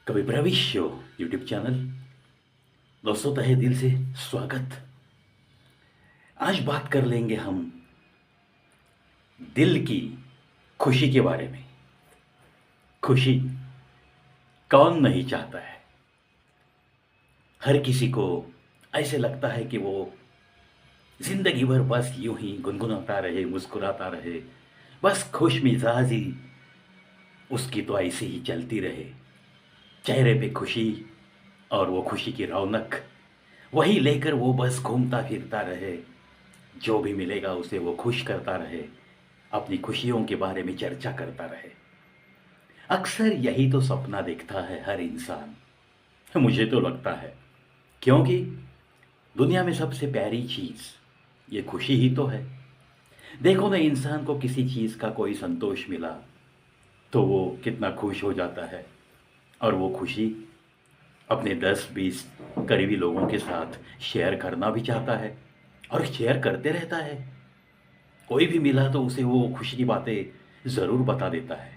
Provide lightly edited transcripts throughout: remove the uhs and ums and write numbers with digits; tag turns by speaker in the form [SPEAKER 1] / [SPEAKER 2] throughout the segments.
[SPEAKER 1] कवि प्रविश show YouTube channel. दोस्तों, तहे दिल से स्वागत। आज बात कर लेंगे हम दिल की खुशी के बारे में। खुशी कौन नहीं चाहता है। हर किसी को ऐसे लगता है कि वो जिंदगी भर बस यूं ही गुनगुनाता रहे, मुस्कुराता रहे, बस खुश मिजाजी उसकी तो ऐसे ही चलती रहे। चेहरे पे खुशी और वो खुशी की रौनक वही लेकर वो बस घूमता फिरता रहे। जो भी मिलेगा उसे वो खुश करता रहे, अपनी खुशियों के बारे में चर्चा करता रहे। अक्सर यही तो सपना देखता है हर इंसान, मुझे तो लगता है। क्योंकि दुनिया में सबसे प्यारी चीज़ ये खुशी ही तो है। देखो ना, इंसान को किसी चीज़ का कोई संतोष मिला तो वो कितना खुश हो जाता है, और वो खुशी अपने 10-20 करीबी लोगों के साथ शेयर करना भी चाहता है और शेयर करते रहता है। कोई भी मिला तो उसे वो खुशी की बातें ज़रूर बता देता है।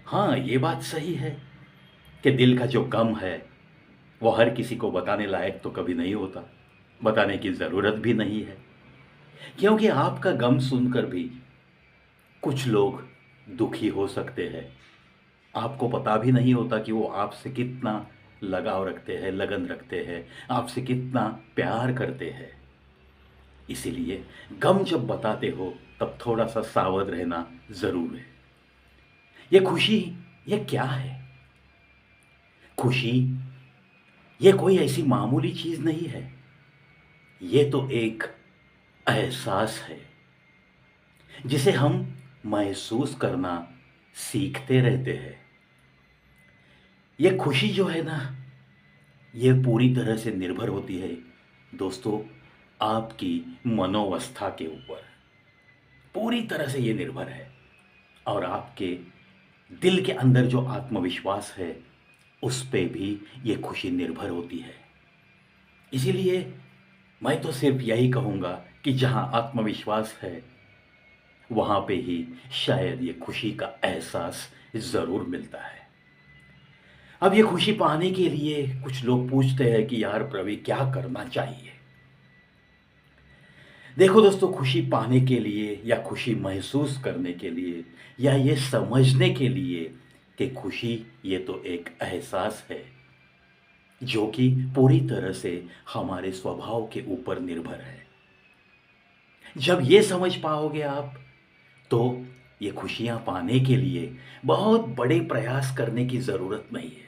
[SPEAKER 1] हाँ, ये बात सही है कि दिल का जो गम है वो हर किसी को बताने लायक तो कभी नहीं होता, बताने की ज़रूरत भी नहीं है। क्योंकि आपका गम सुनकर भी कुछ लोग दुखी हो सकते हैं। आपको पता भी नहीं होता कि वो आपसे कितना लगाव रखते हैं, लगन रखते हैं, आपसे कितना प्यार करते हैं। इसीलिए गम जब बताते हो तब थोड़ा सा सावध रहना ज़रूर है। ये खुशी, ये क्या है? खुशी ये कोई ऐसी मामूली चीज़ नहीं है। ये तो एक एहसास है जिसे हम महसूस करना सीखते रहते हैं। ये खुशी जो है ना, ये पूरी तरह से निर्भर होती है दोस्तों आपकी मनोवस्था के ऊपर। पूरी तरह से ये निर्भर है। और आपके दिल के अंदर जो आत्मविश्वास है उस पे भी ये खुशी निर्भर होती है। इसीलिए मैं तो सिर्फ यही कहूँगा कि जहाँ आत्मविश्वास है वहाँ पे ही शायद ये खुशी का एहसास ज़रूर मिलता है। अब ये खुशी पाने के लिए कुछ लोग पूछते हैं कि यार प्रवी, क्या करना चाहिए? देखो दोस्तों, खुशी पाने के लिए या खुशी महसूस करने के लिए या ये समझने के लिए कि खुशी ये तो एक एहसास है जो कि पूरी तरह से हमारे स्वभाव के ऊपर निर्भर है। जब ये समझ पाओगे आप, तो ये खुशियां पाने के लिए बहुत बड़े प्रयास करने की ज़रूरत नहीं है।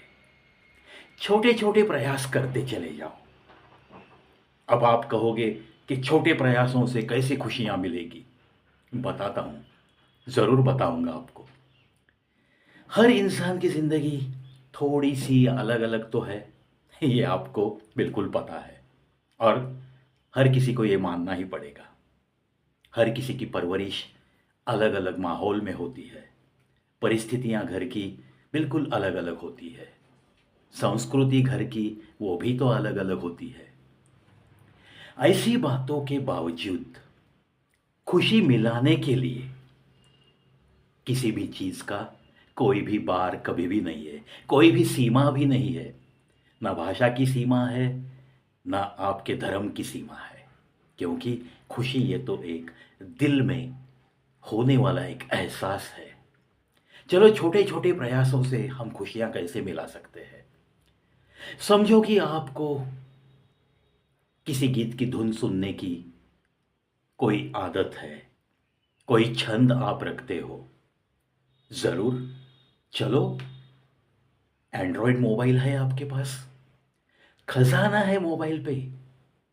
[SPEAKER 1] छोटे छोटे प्रयास करते चले जाओ। अब आप कहोगे कि छोटे प्रयासों से कैसे खुशियां मिलेगी? बताता हूं, ज़रूर बताऊंगा आपको। हर इंसान की ज़िंदगी थोड़ी सी अलग अलग तो है, ये आपको बिल्कुल पता है। और हर किसी को ये मानना ही पड़ेगा। हर किसी की परवरिश अलग अलग माहौल में होती है। परिस्थितियां घर की बिल्कुल अलग अलग होती है। संस्कृति घर की वो भी तो अलग अलग होती है। ऐसी बातों के बावजूद खुशी मिलाने के लिए किसी भी चीज़ का कोई भी बार कभी भी नहीं है, कोई भी सीमा भी नहीं है। ना भाषा की सीमा है, ना आपके धर्म की सीमा है। क्योंकि खुशी ये तो एक दिल में होने वाला एक एहसास है। चलो, छोटे छोटे प्रयासों से हम खुशियां कैसे मिला सकते हैं? समझो कि आपको किसी गीत की धुन सुनने की कोई आदत है, कोई छंद आप रखते हो। ज़रूर, चलो, एंड्रॉयड मोबाइल है आपके पास, खजाना है मोबाइल पे।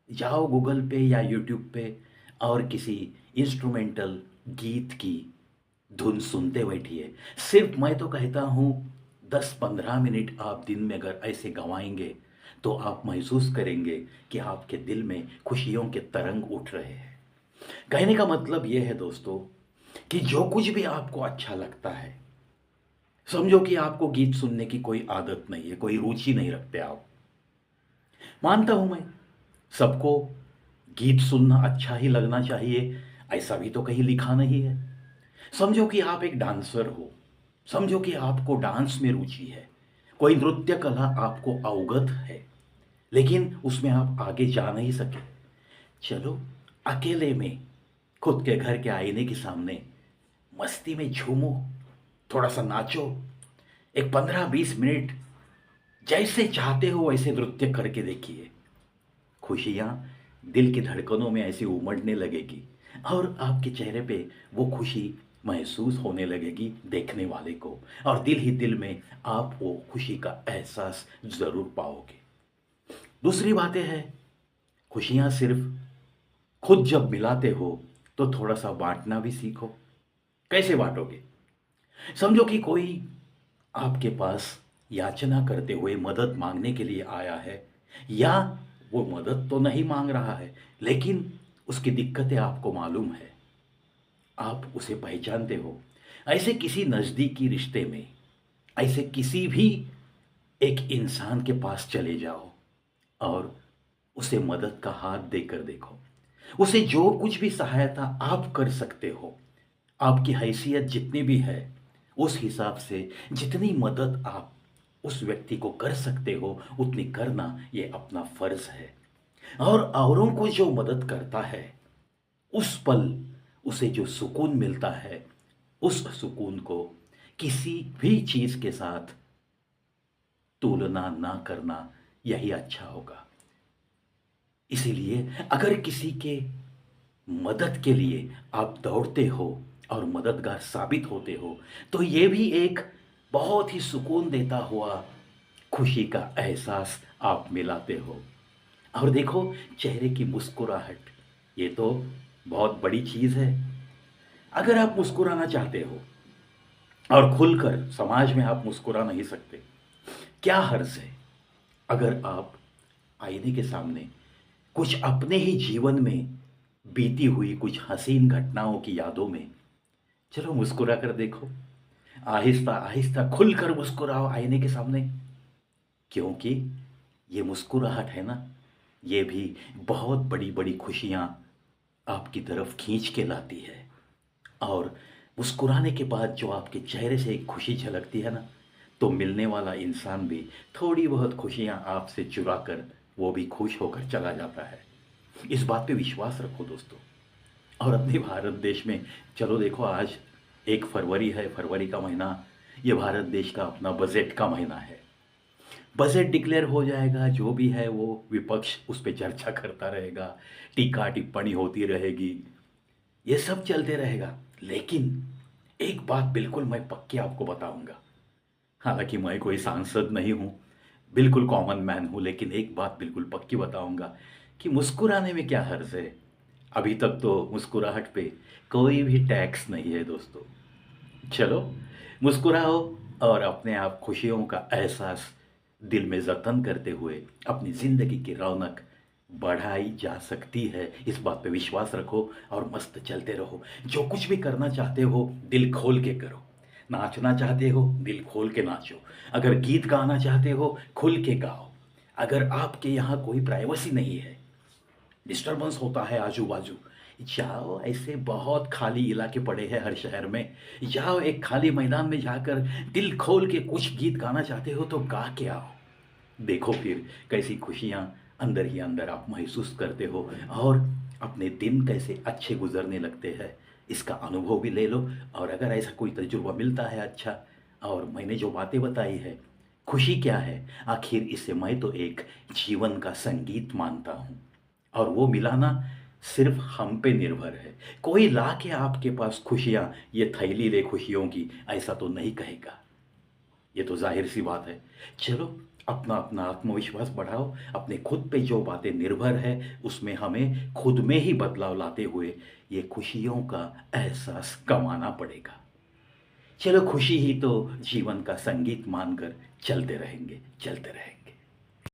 [SPEAKER 1] जाओ गूगल पे या यूट्यूब पे और किसी इंस्ट्रूमेंटल गीत की धुन सुनते बैठिए। सिर्फ मैं तो कहता हूँ 10-15 मिनट आप दिन में अगर ऐसे गंवाएंगे तो आप महसूस करेंगे कि आपके दिल में खुशियों के तरंग उठ रहे हैं। कहने का मतलब ये है दोस्तों कि जो कुछ भी आपको अच्छा लगता है, समझो कि आपको गीत सुनने की कोई आदत नहीं है, कोई रुचि नहीं रखते आप। मानता हूं मैं, सबको गीत सुनना अच्छा ही लगना चाहिए, ऐसा भी तो कहीं लिखा नहीं है। समझो कि आप एक डांसर हो, समझो कि आपको डांस में रुचि है, कोई नृत्य कला आपको अवगत है, लेकिन उसमें आप आगे जा नहीं सके। चलो, अकेले में खुद के घर के आईने के सामने मस्ती में झूमो, थोड़ा सा नाचो, एक 15-20 मिनट जैसे चाहते हो वैसे नृत्य करके देखिए। खुशियाँ दिल की धड़कनों में ऐसे उमड़ने लगेगी और आपके चेहरे पे वो खुशी महसूस होने लगेगी देखने वाले को, और दिल ही दिल में आप वो खुशी का एहसास ज़रूर पाओगे। दूसरी बातें हैं, खुशियाँ सिर्फ खुद जब मिलाते हो तो थोड़ा सा बांटना भी सीखो। कैसे बांटोगे? समझो कि कोई आपके पास याचना करते हुए मदद मांगने के लिए आया है, या वो मदद तो नहीं मांग रहा है, लेकिन उसकी दिक्कतें आपको मालूम है, आप उसे पहचानते हो। ऐसे किसी नज़दीकी रिश्ते में, ऐसे किसी भी एक इंसान के पास चले जाओ और उसे मदद का हाथ देकर देखो। उसे जो कुछ भी सहायता आप कर सकते हो, आपकी हैसियत जितनी भी है, उस हिसाब से जितनी मदद आप उस व्यक्ति को कर सकते हो, उतनी करना ये अपना फ़र्ज़ है। और औरों को जो मदद करता है, उस पल उसे जो सुकून मिलता है, उस सुकून को किसी भी चीज़ के साथ तुलना ना करना, यही अच्छा होगा। इसीलिए अगर किसी के मदद के लिए आप दौड़ते हो और मददगार साबित होते हो, तो ये भी एक बहुत ही सुकून देता हुआ खुशी का एहसास आप मिलाते हो। और देखो, चेहरे की मुस्कुराहट, ये तो बहुत बड़ी चीज़ है। अगर आप मुस्कुराना चाहते हो और खुलकर समाज में आप मुस्कुरा नहीं सकते, क्या हर्ज है अगर आप आईने के सामने कुछ अपने ही जीवन में बीती हुई कुछ हसीन घटनाओं की यादों में चलो मुस्कुरा कर देखो। आहिस्ता आहिस्ता खुलकर मुस्कुराओ आईने के सामने, क्योंकि ये मुस्कुराहट है ना, ये भी बहुत बड़ी बड़ी खुशियाँ आपकी तरफ खींच के लाती है। और मुस्कुराने के बाद जो आपके चेहरे से एक खुशी झलकती है ना, तो मिलने वाला इंसान भी थोड़ी बहुत खुशियाँ आपसे चुरा कर वो भी खुश होकर चला जाता है। इस बात पे विश्वास रखो दोस्तों। और अपने भारत देश में, चलो देखो, आज 1 फरवरी है, फरवरी का महीना, ये भारत देश का अपना बजट का महीना है। बजट डिक्लेयर हो जाएगा, जो भी है वो विपक्ष उस पे चर्चा करता रहेगा, टीका टिप्पणी होती रहेगी, ये सब चलते रहेगा। लेकिन एक बात बिल्कुल मैं पक्की आपको बताऊंगा, हालांकि मैं कोई सांसद नहीं हूँ, बिल्कुल कॉमन मैन हूँ, लेकिन एक बात बिल्कुल पक्की बताऊंगा कि मुस्कुराने में क्या हर्ज है। अभी तक तो मुस्कुराहट पे कोई भी टैक्स नहीं है दोस्तों। चलो, मुस्कुराओ और अपने आप खुशियों का एहसास दिल में जतन करते हुए अपनी ज़िंदगी की रौनक बढ़ाई जा सकती है। इस बात पे विश्वास रखो और मस्त चलते रहो। जो कुछ भी करना चाहते हो दिल खोल के करो। नाचना चाहते हो दिल खोल के नाचो। अगर गीत गाना चाहते हो खुल के गाओ। अगर आपके यहाँ कोई प्राइवेसी नहीं है, डिस्टरबेंस होता है आजू बाजू, जाओ, ऐसे बहुत खाली इलाके पड़े हैं हर शहर में, जाओ एक खाली मैदान में जाकर दिल खोल के कुछ गीत गाना चाहते हो तो गा के आओ। देखो फिर कैसी खुशियाँ अंदर ही अंदर आप महसूस करते हो, और अपने दिन कैसे अच्छे गुजरने लगते हैं, इसका अनुभव भी ले लो। और अगर ऐसा कोई तजुर्बा मिलता है अच्छा, और मैंने जो बातें बताई है, खुशी क्या है आखिर, इसे मैं तो एक जीवन का संगीत मानता हूँ। और वो मिलाना सिर्फ हम पे निर्भर है। कोई ला के आपके पास खुशियाँ, ये थैली ले खुशियों की, ऐसा तो नहीं कहेगा। ये तो जाहिर सी बात है। चलो, अपना अपना आत्मविश्वास बढ़ाओ। अपने खुद पे जो बातें निर्भर है उसमें हमें खुद में ही बदलाव लाते हुए ये खुशियों का एहसास कमाना पड़ेगा। चलो, खुशी ही तो जीवन का संगीत मानकर चलते रहेंगे, चलते रहेंगे।